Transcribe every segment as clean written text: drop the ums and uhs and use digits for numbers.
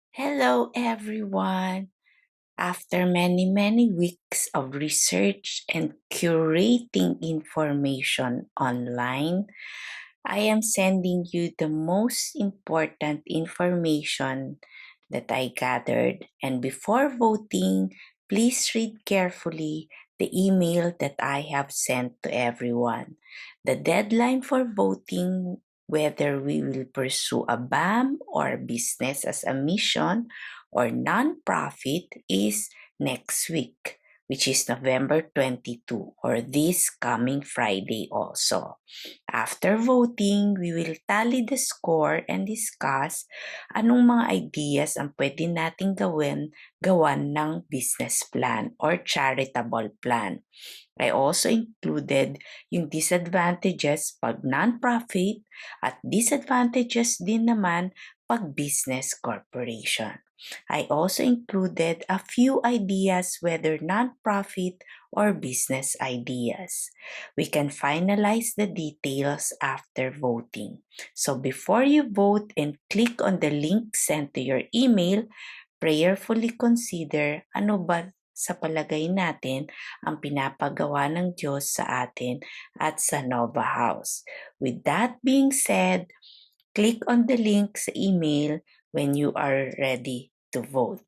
Hello, everyone. After many weeks of research and curating information online, I am sending you the most important information that I gathered. And before voting, please read carefully the email that I have sent to everyone. The deadline for voting whether we will pursue a BAM or business as a mission or non-profit is next week, which is November 22 or this coming Friday also. After voting, we will tally the score and discuss anong mga ideas ang pwede nating gawan ng business plan or charitable plan. I also included yung disadvantages pag non-profit at disadvantages din naman pag business corporation. I also included a few ideas whether non-profit or business ideas. We can finalize the details after voting. So before you vote and click on the link sent to your email, prayerfully consider ano ba sa palagay natin ang pinapagawa ng Diyos sa atin at sa Nova House. With that being said, click on the link sa email when you are ready to vote.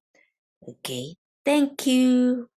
Okay? Thank you!